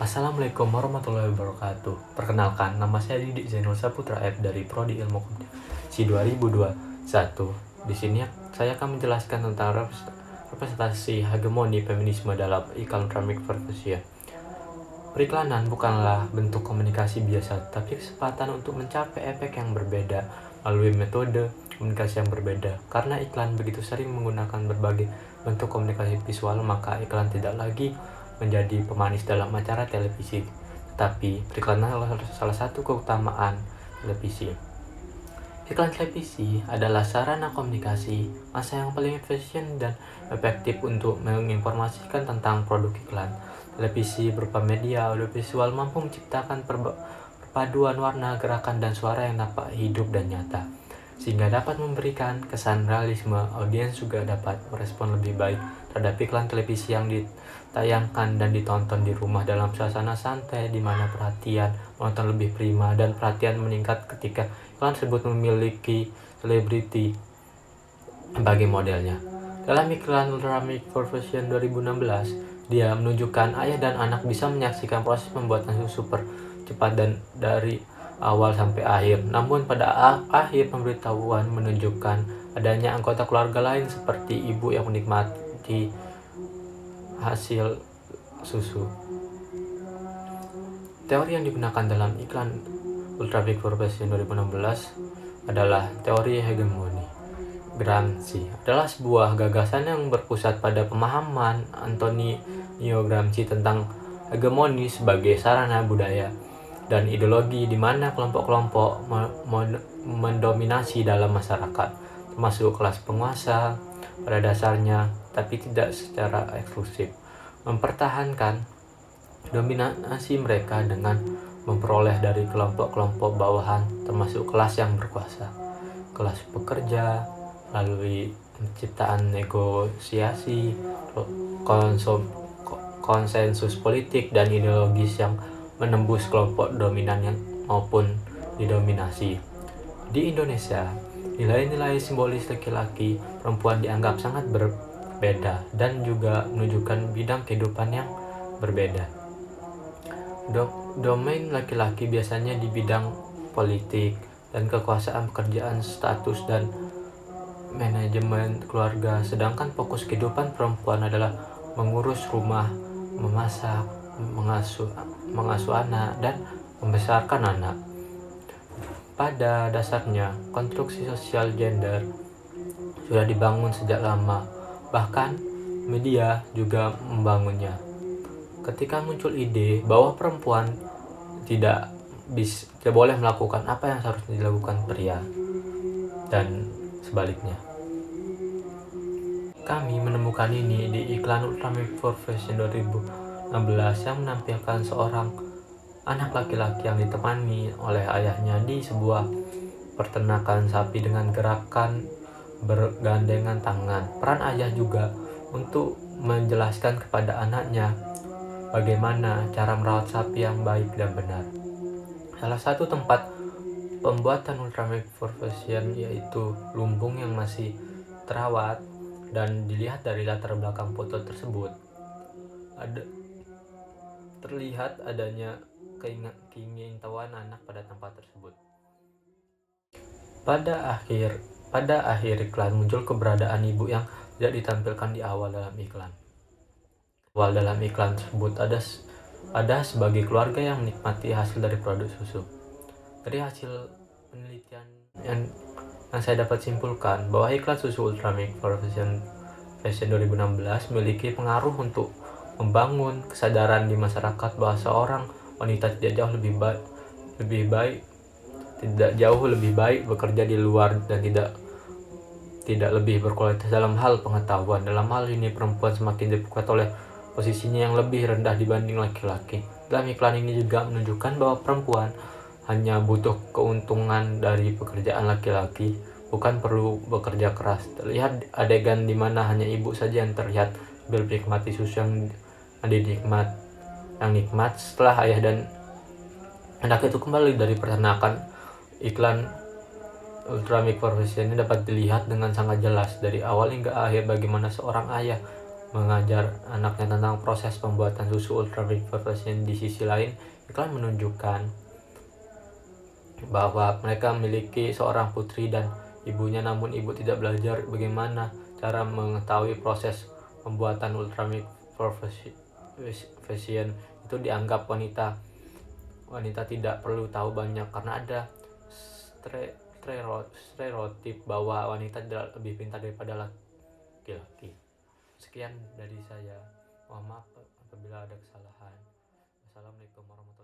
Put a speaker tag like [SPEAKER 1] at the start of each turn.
[SPEAKER 1] Assalamualaikum warahmatullahi wabarakatuh. Perkenalkan, nama saya Didik Zainul Saputra F dari Prodi Ilmu Komunikasi 2021. Di sini saya akan menjelaskan tentang representasi hegemoni feminisme dalam iklan Ultramik Profession. Periklanan bukanlah bentuk komunikasi biasa, tapi kesempatan untuk mencapai efek yang berbeda melalui metode komunikasi yang berbeda. Karena iklan begitu sering menggunakan berbagai bentuk komunikasi visual, maka iklan tidak lagi menjadi pemanis dalam acara televisi, tetapi periklanan adalah salah satu keutamaan televisi. Iklan televisi adalah sarana komunikasi massa yang paling efisien dan efektif untuk menginformasikan tentang produk iklan. Televisi berupa media audiovisual mampu menciptakan perpaduan warna, gerakan, dan suara yang dapat hidup dan nyata, sehingga dapat memberikan kesan realisme. Audiens juga dapat merespon lebih baik terhadap iklan televisi yang ditayangkan dan ditonton di rumah dalam suasana santai, di mana perhatian penonton lebih prima dan perhatian meningkat ketika iklan tersebut memiliki selebriti sebagai modelnya. Dalam iklan Ultramik Profession 2016, dia menunjukkan ayah dan anak bisa menyaksikan proses pembuatan susu super cepat dan dari awal sampai akhir. Namun pada akhir pemberitahuan menunjukkan adanya anggota keluarga lain seperti ibu yang menikmati hasil susu. Teori yang digunakan dalam iklan Ultramik Profession 2016 adalah teori hegemoni. Gramsci adalah sebuah gagasan yang berpusat pada pemahaman Antonio Gramsci tentang hegemoni sebagai sarana budaya dan ideologi di mana kelompok-kelompok mendominasi dalam masyarakat, termasuk kelas penguasa pada dasarnya, tapi tidak secara eksklusif, mempertahankan dominasi mereka dengan memperoleh dari kelompok-kelompok bawahan, termasuk kelas yang berkuasa, kelas pekerja, melalui penciptaan negosiasi, konsensus politik dan ideologis yang menembus kelompok dominan yang maupun didominasi. Di Indonesia, nilai-nilai simbolis laki-laki perempuan dianggap sangat berbeda dan juga menunjukkan bidang kehidupan yang berbeda. Domain laki-laki biasanya di bidang politik dan kekuasaan, pekerjaan, status, dan manajemen keluarga, sedangkan fokus kehidupan perempuan adalah mengurus rumah, memasak, mengasuh anak, dan membesarkan anak. Pada dasarnya, konstruksi sosial gender sudah dibangun sejak lama, bahkan media juga membangunnya. Ketika muncul ide bahwa perempuan tidak boleh melakukan apa yang seharusnya dilakukan pria, dan sebaliknya. Kami menemukan ini di iklan Ultramik Profession 2016 yang menampilkan seorang anak laki-laki yang ditemani oleh ayahnya di sebuah peternakan sapi dengan gerakan bergandengan tangan. Peran ayah juga untuk menjelaskan kepada anaknya bagaimana cara merawat sapi yang baik dan benar. Salah satu tempat pembuatan Ultramik Profession yaitu lumbung yang masih terawat, dan dilihat dari latar belakang foto tersebut terlihat adanya keingintahuan anak pada tempat tersebut. Pada akhir iklan muncul keberadaan ibu yang tidak ditampilkan di awal dalam iklan. Awal dalam iklan tersebut ada sebagai keluarga yang menikmati hasil dari produk susu. Dari hasil penelitian yang saya dapat simpulkan bahwa iklan susu Ultramik Profession 2016 memiliki pengaruh untuk membangun kesadaran di masyarakat bahwa seorang wanita tidak jauh lebih baik bekerja di luar dan tidak lebih berkualitas dalam hal pengetahuan. Dalam hal ini perempuan semakin diperkuat oleh posisinya yang lebih rendah dibanding laki-laki. Dalam iklan ini juga menunjukkan bahwa perempuan hanya butuh keuntungan dari pekerjaan laki-laki, bukan perlu bekerja keras. Terlihat adegan di mana hanya ibu saja yang terlihat menikmati susu yang nikmat setelah ayah dan anak itu kembali dari peternakan. Iklan Ultramik Profession ini dapat dilihat dengan sangat jelas dari awal hingga akhir bagaimana seorang ayah mengajar anaknya tentang proses pembuatan susu ultra milk version. Di sisi lain, iklan menunjukkan bahwa mereka memiliki seorang putri dan ibunya, namun ibu tidak belajar bagaimana cara mengetahui proses pembuatan ultra milk version. Itu dianggap wanita tidak perlu tahu banyak karena ada stereotip bahwa wanita tidak lebih pintar daripada laki-laki. Sekian dari saya. Mohon maaf apabila ada kesalahan. Wassalamualaikum warahmatullahi wabarakatuh.